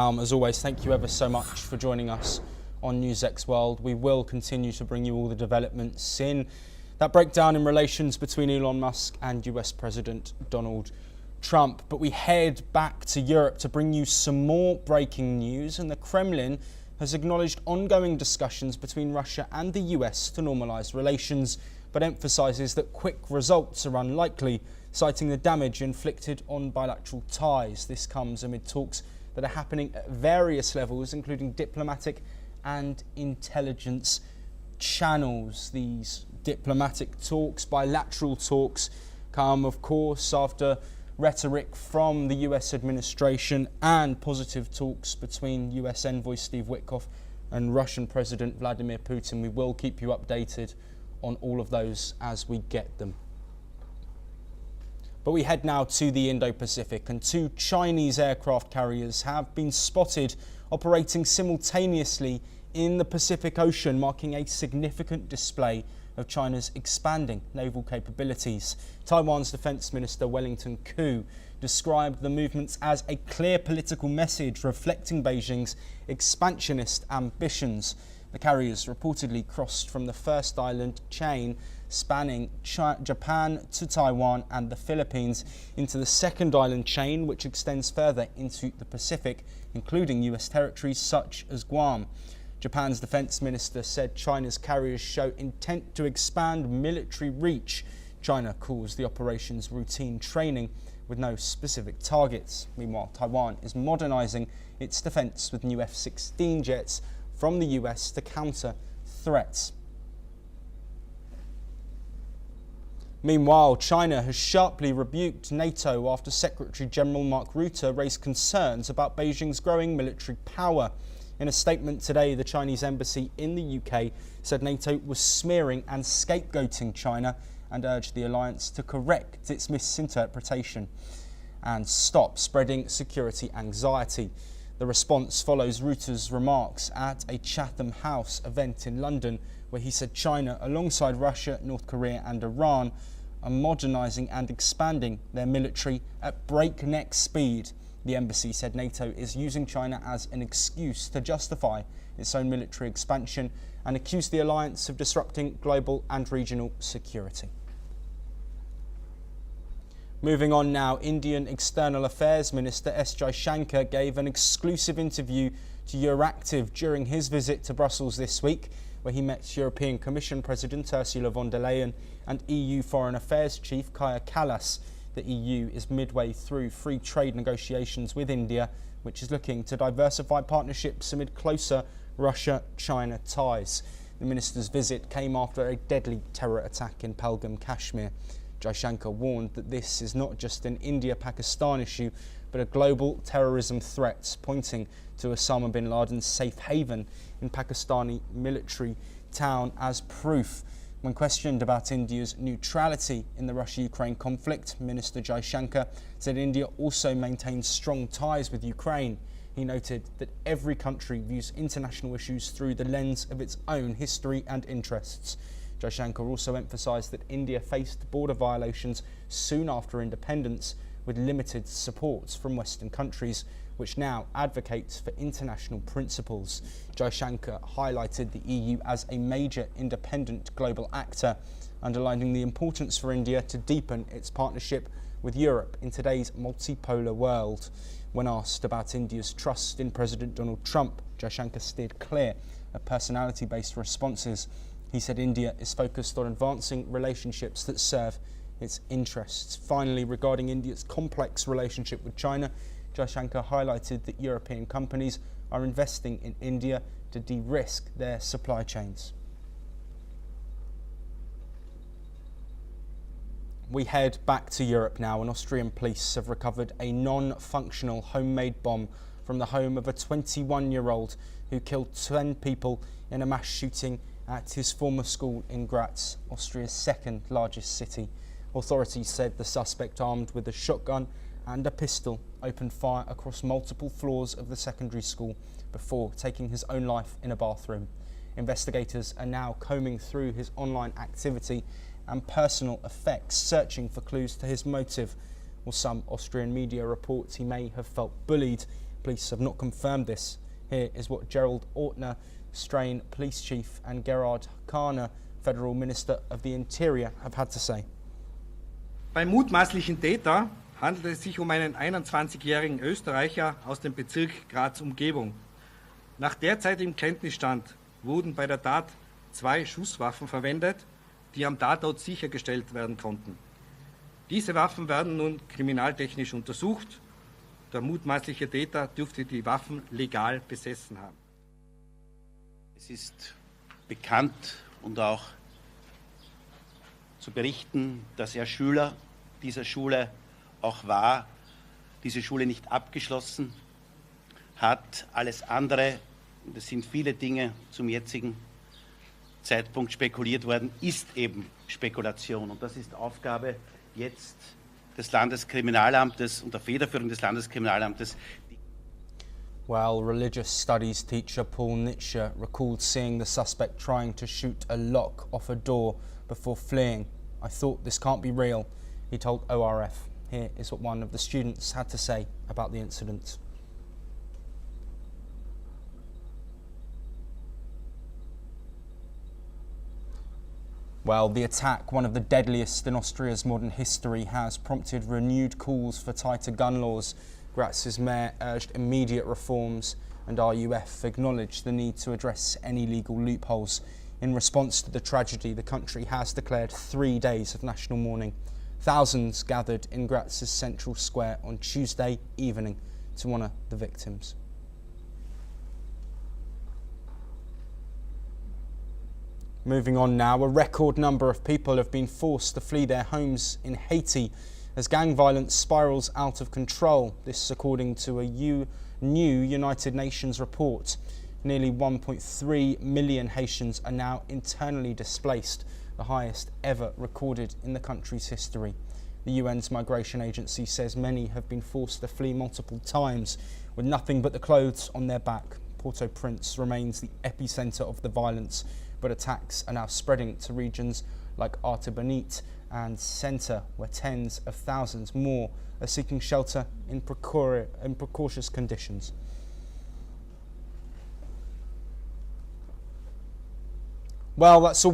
As always, thank you ever so much for joining us on NewsX World. We will continue to bring you all the developments in that breakdown in relations between Elon Musk and US President Donald Trump. But we head back to Europe to bring you some more breaking news, and the Kremlin has acknowledged ongoing discussions between Russia and the US to normalise relations, but emphasises that quick results are unlikely, citing the damage inflicted on bilateral ties. This comes amid talks that are happening at various levels, including diplomatic and intelligence channels. These diplomatic talks, bilateral talks, come, of course, after rhetoric from the US administration and positive talks between US envoy Steve Witkoff and Russian President Vladimir Putin. We will keep you updated on all of those as we get them. But we head now to the Indo-Pacific, and two Chinese aircraft carriers have been spotted operating simultaneously in the Pacific Ocean, marking a significant display of China's expanding naval capabilities. Taiwan's Defence Minister Wellington Koo described the movements as a clear political message reflecting Beijing's expansionist ambitions. The carriers reportedly crossed from the first island chain spanning Japan to Taiwan and the Philippines into the second island chain, which extends further into the Pacific, including US territories such as Guam. Japan's defense minister said China's carriers show intent to expand military reach. China calls the operations routine training with no specific targets. Meanwhile, Taiwan is modernizing its defense with new F-16 jets from the US to counter threats. Meanwhile, China has sharply rebuked NATO after Secretary General Mark Rutte raised concerns about Beijing's growing military power. In a statement today, the Chinese embassy in the UK said NATO was smearing and scapegoating China and urged the alliance to correct its misinterpretation and stop spreading security anxiety. The response follows Rutte's remarks at a Chatham House event in London, where he said China, alongside Russia, North Korea and Iran, are modernising and expanding their military at breakneck speed. The embassy said NATO is using China as an excuse to justify its own military expansion and accused the alliance of disrupting global and regional security. Moving on now, Indian External Affairs Minister S. Jaishankar gave an exclusive interview to Euractiv during his visit to Brussels this week, where he met European Commission President Ursula von der Leyen and EU Foreign Affairs Chief Kaja Kallas. The EU is midway through free trade negotiations with India, which is looking to diversify partnerships amid closer Russia-China ties. The minister's visit came after a deadly terror attack in Pahalgam, Kashmir. Jaishankar warned that this is not just an India-Pakistan issue, but a global terrorism threat, pointing to Osama bin Laden's safe haven in Pakistani military town as proof. When questioned about India's neutrality in the Russia-Ukraine conflict, Minister Jaishankar said India also maintains strong ties with Ukraine. He noted that every country views international issues through the lens of its own history and interests. Jaishankar also emphasised that India faced border violations soon after independence, with limited support from Western countries, which now advocates for international principles. Jaishankar highlighted the EU as a major independent global actor, underlining the importance for India to deepen its partnership with Europe in today's multipolar world. When asked about India's trust in President Donald Trump, Jaishankar steered clear of personality-based responses. He said India is focused on advancing relationships that serve its interests. Finally, regarding India's complex relationship with China, Jaishankar highlighted that European companies are investing in India to de-risk their supply chains. We head back to Europe now, and Austrian police have recovered a non-functional homemade bomb from the home of a 21-year-old who killed 10 people in a mass shooting at his former school in Graz, Austria's second largest city. Authorities said the suspect, armed with a shotgun and a pistol, opened fire across multiple floors of the secondary school before taking his own life in a bathroom. Investigators are now combing through his online activity and personal effects, searching for clues to his motive. While some Austrian media reports he may have felt bullied Police have not confirmed this. Here is what Gerald Ortner, Strain Police Chief, and Gerard Kahner, Federal Minister of the Interior, have had to say. Beim mutmaßlichen Täter handelt es sich um einen 21-jährigen Österreicher aus dem Bezirk Graz-Umgebung. Nach derzeitigem Kenntnisstand wurden bei der Tat 2 Schusswaffen verwendet, die am Tatort sichergestellt werden konnten. Diese Waffen werden nun kriminaltechnisch untersucht. Der mutmaßliche Täter dürfte die Waffen legal besessen haben. Es ist bekannt und auch zu berichten, dass er Schüler dieser Schule auch war, diese Schule nicht abgeschlossen hat. Alles andere, und es sind viele Dinge zum jetzigen Zeitpunkt spekuliert worden, ist eben Spekulation. Und das ist Aufgabe jetzt des Landeskriminalamtes unter Federführung des Landeskriminalamtes. Well, religious studies teacher Paul Nitsche recalled seeing the suspect trying to shoot a lock off a door before fleeing. I thought this can't be real, he told ORF. Here is what one of the students had to say about the incident. Well, the attack, one of the deadliest in Austria's modern history, has prompted renewed calls for tighter gun laws. Graz's mayor urged immediate reforms, and RUF acknowledged the need to address any legal loopholes. In response to the tragedy, the country has declared 3 days of national mourning. Thousands gathered in Graz's central square on Tuesday evening to honour the victims. Moving on now, a record number of people have been forced to flee their homes in Haiti as gang violence spirals out of control. This according to a new United Nations report. Nearly 1.3 million Haitians are now internally displaced, the highest ever recorded in the country's history. The UN's migration agency says many have been forced to flee multiple times with nothing but the clothes on their back. Port-au-Prince remains the epicentre of the violence, but attacks are now spreading to regions like Artibonite and Center, where tens of thousands more are seeking shelter in precarious conditions. Well, that's all